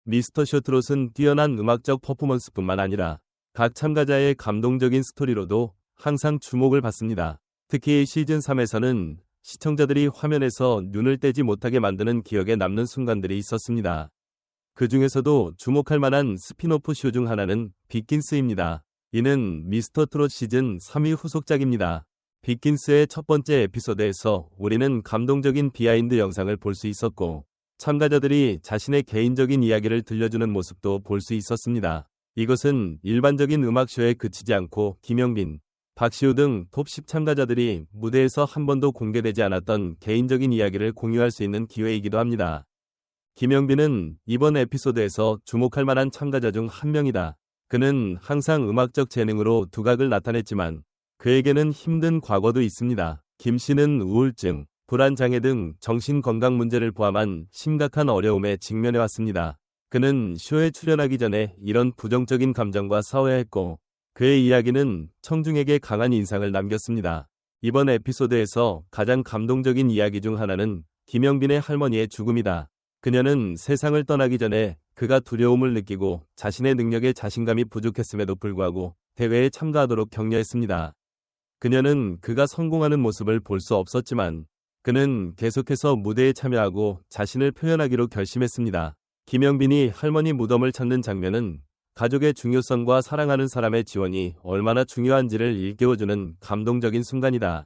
미스터 트롯은 뛰어난 음악적 퍼포먼스뿐만 아니라 각 참가자의 감동적인 스토리로도 항상 주목을 받습니다. 특히 시즌 3에서는 시청자들이 화면에서 눈을 떼지 못하게 만드는 기억에 남는 순간들이 있었습니다. 그 중에서도 주목할 만한 스핀오프 쇼 중 하나는 빅긴스입니다. 이는 미스터 트롯 시즌 3위 후속작입니다. 빅긴스의 첫 번째 에피소드에서 우리는 감동적인 비하인드 영상을 볼 수 있었고, 참가자들이 자신의 개인적인 이야기를 들려주는 모습도 볼 수 있었습니다. 이것은 일반적인 음악쇼에 그치지 않고 김영빈, 박시우 등 톱 10 참가자들이 무대에서 한 번도 공개되지 않았던 개인적인 이야기를 공유할 수 있는 기회이기도 합니다. 김영빈은 이번 에피소드에서 주목할 만한 참가자 중 한 명이다. 그는 항상 음악적 재능으로 두각을 나타냈지만 그에게는 힘든 과거도 있습니다. 김 씨는 우울증, 불안장애 등 정신건강 문제를 포함한 심각한 어려움에 직면해왔습니다. 그는 쇼에 출연하기 전에 이런 부정적인 감정과 싸워야 했고, 그의 이야기는 청중에게 강한 인상을 남겼습니다. 이번 에피소드에서 가장 감동적인 이야기 중 하나는 김영빈의 할머니의 죽음이다. 그녀는 세상을 떠나기 전에 그가 두려움을 느끼고 자신의 능력에 자신감이 부족했음에도 불구하고 대회에 참가하도록 격려했습니다. 그녀는 그가 성공하는 모습을 볼 수 없었지만 그는 계속해서 무대에 참여하고 자신을 표현하기로 결심했습니다. 김영빈이 할머니 무덤을 찾는 장면은 가족의 중요성과 사랑하는 사람의 지원이 얼마나 중요한지를 일깨워주는 감동적인 순간이다.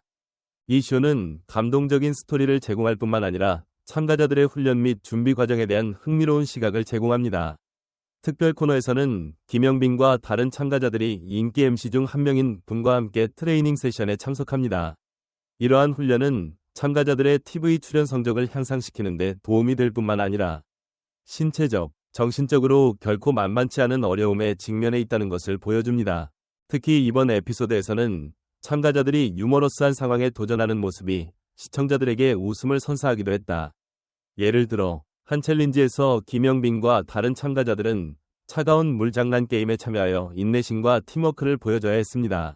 이 쇼는 감동적인 스토리를 제공할 뿐만 아니라 참가자들의 훈련 및 준비 과정에 대한 흥미로운 시각을 제공합니다. 특별 코너에서는 김영빈과 다른 참가자들이 인기 MC 중 한 명인 분과 함께 트레이닝 세션에 참석합니다. 이러한 훈련은 참가자들의 TV 출연 성적을 향상시키는 데 도움이 될 뿐만 아니라 신체적, 정신적으로 결코 만만치 않은 어려움에 직면해 있다는 것을 보여줍니다. 특히 이번 에피소드에서는 참가자들이 유머러스한 상황에 도전하는 모습이 시청자들에게 웃음을 선사하기도 했다. 예를 들어 한 챌린지에서 김영빈과 다른 참가자들은 차가운 물장난 게임에 참여하여 인내심과 팀워크를 보여줘야 했습니다.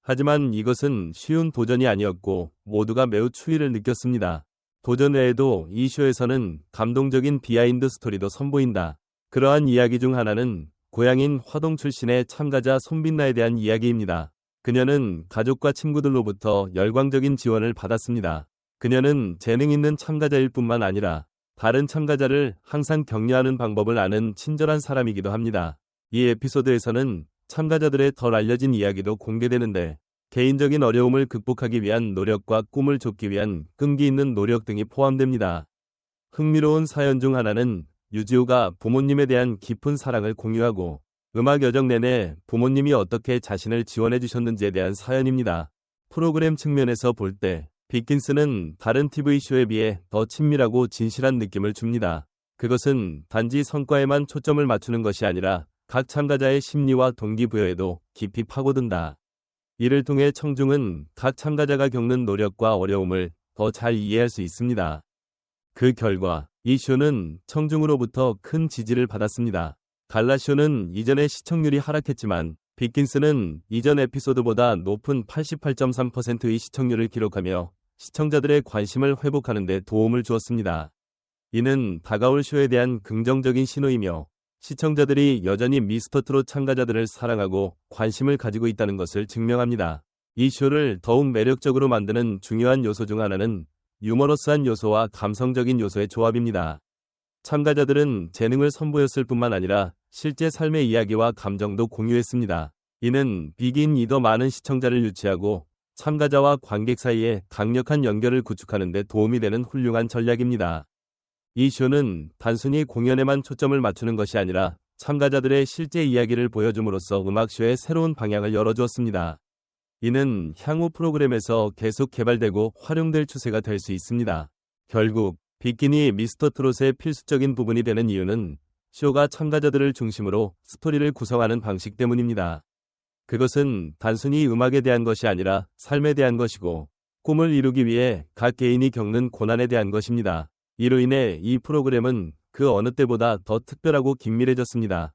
하지만 이것은 쉬운 도전이 아니었고 모두가 매우 추위를 느꼈습니다. 도전 외에도 이 쇼에서는 감동적인 비하인드 스토리도 선보인다. 그러한 이야기 중 하나는 고향인 화동 출신의 참가자 손빛나에 대한 이야기입니다. 그녀는 가족과 친구들로부터 열광적인 지원을 받았습니다. 그녀는 재능 있는 참가자일 뿐만 아니라 다른 참가자를 항상 격려하는 방법을 아는 친절한 사람이기도 합니다. 이 에피소드에서는 참가자들의 덜 알려진 이야기도 공개되는데 개인적인 어려움을 극복하기 위한 노력과 꿈을 좇기 위한 끈기 있는 노력 등이 포함됩니다. 흥미로운 사연 중 하나는 유지호가 부모님에 대한 깊은 사랑을 공유하고 음악 여정 내내 부모님이 어떻게 자신을 지원해 주셨는지에 대한 사연입니다. 프로그램 측면에서 볼 때 빅긴스는 다른 TV쇼에 비해 더 친밀하고 진실한 느낌을 줍니다. 그것은 단지 성과에만 초점을 맞추는 것이 아니라 각 참가자의 심리와 동기부여에도 깊이 파고든다. 이를 통해 청중은 각 참가자가 겪는 노력과 어려움을 더 잘 이해할 수 있습니다. 그 결과 이 쇼는 청중으로부터 큰 지지를 받았습니다. 갈라쇼는 이전에 시청률이 하락했지만 빅긴스는 이전 에피소드보다 높은 88.3%의 시청률을 기록하며 시청자들의 관심을 회복하는 데 도움을 주었습니다. 이는 다가올 쇼에 대한 긍정적인 신호이며 시청자들이 여전히 미스터 트롯 참가자들을 사랑하고 관심을 가지고 있다는 것을 증명합니다. 이 쇼를 더욱 매력적으로 만드는 중요한 요소 중 하나는 유머러스한 요소와 감성적인 요소의 조합입니다. 참가자들은 재능을 선보였을 뿐만 아니라 실제 삶의 이야기와 감정도 공유했습니다. 이는 빅인이 더 많은 시청자를 유치하고 참가자와 관객 사이에 강력한 연결을 구축하는 데 도움이 되는 훌륭한 전략입니다. 이 쇼는 단순히 공연에만 초점을 맞추는 것이 아니라 참가자들의 실제 이야기를 보여줌으로써 음악쇼의 새로운 방향을 열어주었습니다. 이는 향후 프로그램에서 계속 개발되고 활용될 추세가 될 수 있습니다. 결국 빅긴이 미스터 트롯의 필수적인 부분이 되는 이유는 쇼가 참가자들을 중심으로 스토리를 구성하는 방식 때문입니다. 그것은 단순히 음악에 대한 것이 아니라 삶에 대한 것이고 꿈을 이루기 위해 각 개인이 겪는 고난에 대한 것입니다. 이로 인해 이 프로그램은 그 어느 때보다 더 특별하고 긴밀해졌습니다.